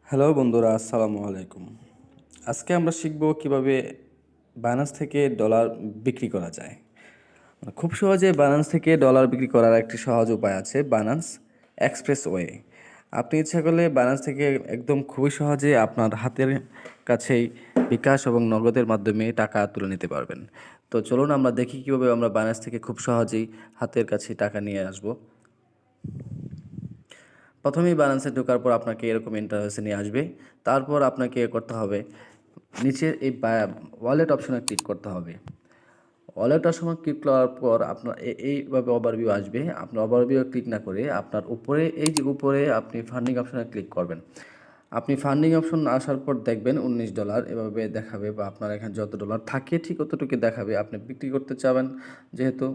Hello বন্ধুরা, আসসালামু আলাইকুম। আজকে আমরা শিখব কিভাবে বাইন্যান্স থেকে ডলার বিক্রি করা যায়। খুব সহজে বাইন্যান্স থেকে ডলার বিক্রি করার একটি সহজ উপায় আছে, বাইন্যান্স এক্সপ্রেস ওয়ে। আপনি ইচ্ছা করলে বাইন্যান্স থেকে একদম খুবই সহজে আপনার হাতের কাছেই বিকাশ এবং নগদের মাধ্যমে টাকা তুলে নিতে পারবেন। তো চলুন আমরা দেখি কীভাবে আমরা বাইন্যান্স থেকে খুব সহজেই হাতের কাছে টাকা নিয়ে আসব। প্রথমেই ব্যালেন্সে ঢোকার পর আপনাকে এরকম ইন্টারফেসে নিয়ে আসবে। তারপর আপনাকে করতে হবে নিচে এই ওয়ালেট অপশনে ক্লিক করতে হবে। ওয়ালেট অপশনে ক্লিক করার পর আপনার এইভাবে ওভারভিউ আসবে। আপনার ওভারভিউ ক্লিক না করে আপনার উপরে এই যে উপরে আপনি ফান্ডিং অপশনে ক্লিক করবেন। আপনি ফান্ডিং অপশন আসার পর দেখবেন $19 এভাবে দেখাবে, বা আপনার এখানে যত ডলার থাকে ঠিক ততটুকু দেখাবে। আপনি বিক্রি করতে চাবেন যেহেতু,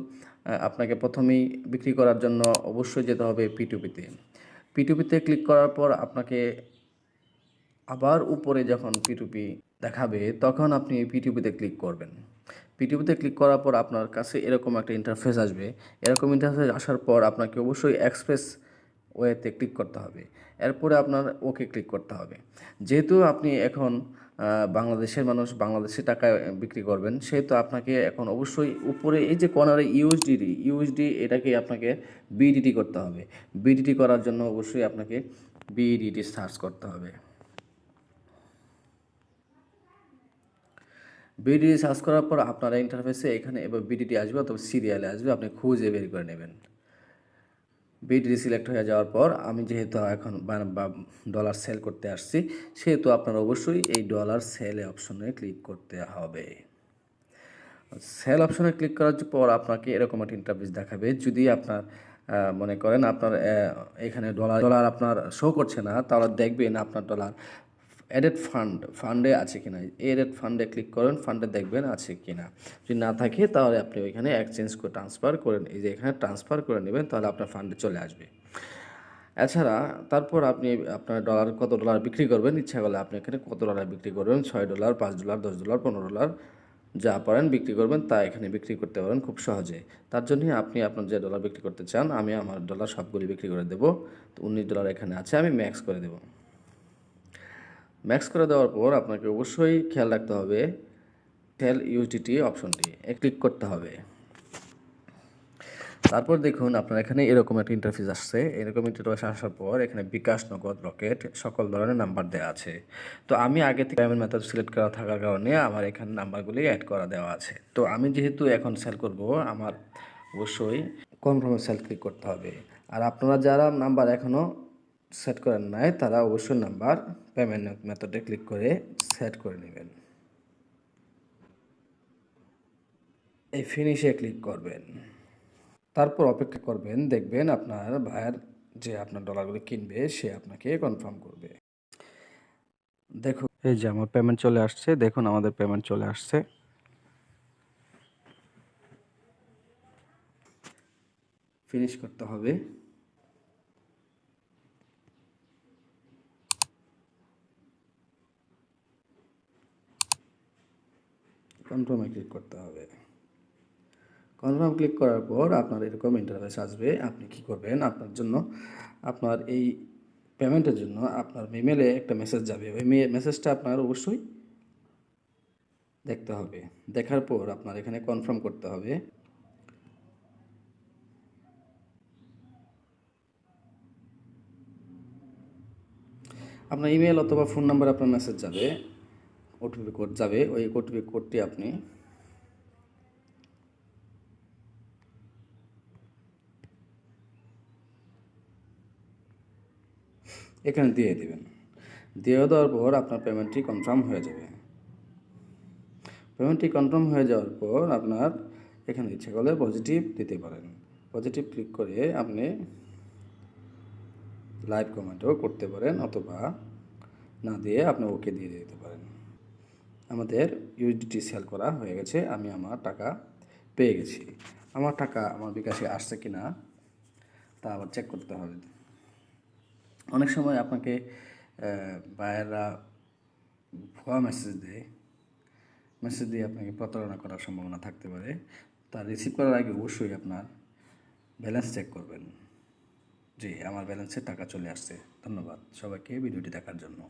আপনাকে প্রথমেই বিক্রি করার জন্য অবশ্যই যেতে হবে পিটুপিতে। পিটুপিতে ক্লিক করার পর আপনাকে আবার উপরে যখন পিটুপি দেখাবে তখন আপনি পিটুপিতে ক্লিক করবেন। পিটুপিতে ক্লিক করার পর আপনার কাছে এরকম একটা ইন্টারফেস আসবে। এরকম ইন্টারফেস আসার পর আপনাকে অবশ্যই এক্সপ্রেস ওয়েতে ক্লিক করতে হবে। এরপরে আপনার ওকে ক্লিক করতে হবে। যেহেতু আপনি এখন বাংলাদেশের মানুষ, বাংলাদেশি টাকায় বিক্রি করবেন, সেহেতু আপনাকে এখন অবশ্যই উপরে এই যে কর্নারে ইউএসডি এটাকে আপনাকে বিডিটি করতে হবে। বিডিটি করার জন্য অবশ্যই আপনাকে বিডিটি সার্চ করতে হবে। বিডিটি সার্চ করার পর আপনার ইন্টারফেসে এখানে এবার বিডিটি আসবে অথবা সিরিয়ালে আসবে, আপনি খুঁজে বের করে নেবেন। বিডিটি সিলেক্ট হয়ে যাওয়ার পর আমি যেহেতু এখন ডলার সেল করতে আসছি, সেহেতু আপনার অবশ্যই এই ডলার সেলে অপশনে ক্লিক করতে হবে। সেল অপশনে ক্লিক করার পর আপনাকে এরকম একটা ইন্টারফেস দেখাবে। যদি আপনার মনে করেন আপনার এখানে ডলার ডলার আপনার শো করছে না, তাহলে দেখবেন আপনার ডলার এডেড ফান্ডে আছে কিনা। এডেড ফান্ডে ক্লিক করেন, ফান্ডে দেখবেন আছে কিনা। যদি না থাকে তাহলে আপনি ওইখানে এক্সচেঞ্জ করে ট্রান্সফার করেন, এই যে এখানে ট্রান্সফার করে নেবেন, তাহলে আপনার ফান্ডে চলে আসবে। এছাড়া তারপর আপনি আপনার কত ডলার বিক্রি করবেন, ইচ্ছা করলে আপনি এখানে কত ডলার বিক্রি করবেন, $6, $5, $10, $15 যা পারেন বিক্রি করবেন, তা এখানে বিক্রি করতে পারেন খুব সহজে। তার জন্যই আপনি আপনার যে ডলার বিক্রি করতে চান, আমি আমার ডলার সবগুলি বিক্রি করে দেবো। তো $19 এখানে আছে, আমি ম্যাক্স করে দেবো। ম্যাক্স করে দেওয়ার পর আপনাকে অবশ্যই খেয়াল রাখতে হবে সেল ইউটিটি অপশনটি ক্লিক করতে হবে। তারপর দেখুন আপনার এখানে এরকম একটা ইন্টারফেস আসছে। এরকম ইন্টারফেস আসার পর এখানে বিকাশ, নগদ, রকেট সকল ধরনের নাম্বার দেওয়া আছে। তো আমি আগে থেকে পেমেন্ট মেথড সিলেক্ট করা থাকার কারণে আমার এখানে নাম্বারগুলি অ্যাড করা দেওয়া আছে। তো আমি যেহেতু এখন সেল করব, আমার অবশ্যই কনফার্মে সেল ক্লিক করতে হবে। আর আপনারা যারা নাম্বার এখনও সেট করেন নাই, তারা অবশ্যই নাম্বার পেমেন্ট মেথডে ক্লিক করে সেট করে নেবেন। এই ফিনিশে ক্লিক করবেন। তারপর অপেক্ষা করবেন, দেখবেন আপনার ভাইয়ের যে আপনার ডলারগুলো কিনবে সে আপনাকে কনফার্ম করবে। দেখুন এই যে আমার পেমেন্ট চলে আসছে, দেখুন আমাদের পেমেন্ট চলে আসছে। ফিনিশ করতে হবে। কনফার্মে ক্লিক করতে হবে। কনফার্ম ক্লিক করার পর আপনার এরকম ইন্টারফেস আসবে। আপনি কি করবেন, আপনার জন্য আপনার এই পেমেন্টের জন্য আপনার ইমেলে একটা মেসেজ যাবে। ওই মেসেজটা আপনার অবশ্যই দেখতে হবে। দেখার পর আপনার এখানে কনফার্ম করতে হবে। আপনার ইমেল অথবা ফোন নাম্বার আপনার মেসেজ যাবে, ওটিপি কোড যাবে। ওই ওটিপি কোডটি আপনি এখানে দিয়ে দেবেন। দিয়ে দেওয়ার পর আপনার পেমেন্টটি কনফার্ম হয়ে যাবে। পেমেন্টটি কনফার্ম হয়ে যাওয়ার পর আপনার এখানে ইচ্ছে করলে পজিটিভ দিতে পারেন। পজিটিভ ক্লিক করে আপনি লাইভ কমেন্টও করতে পারেন, অথবা না দিয়ে আপনি ওকে দিয়ে দিতে পারেন। আমাদের ইউএসডিটি সেল করা হয়ে গেছে, আমি আমার টাকা পেয়ে গেছি। আমার টাকা আমার বিকাশে আসছে কি না তা আবার চেক করতে হবে। অনেক সময় আপনাকে বায়াররা ভুয়া মেসেজ দেয়, মেসেজ দিয়ে আপনাকে প্রতারণা করার সম্ভাবনা থাকতে পারে। তা রিসিভ করার আগে অবশ্যই আপনার ব্যালেন্স চেক করবেন। জি আমার ব্যালেন্সে টাকা চলে আসছে। ধন্যবাদ সবাইকে ভিডিওটি দেখার জন্য।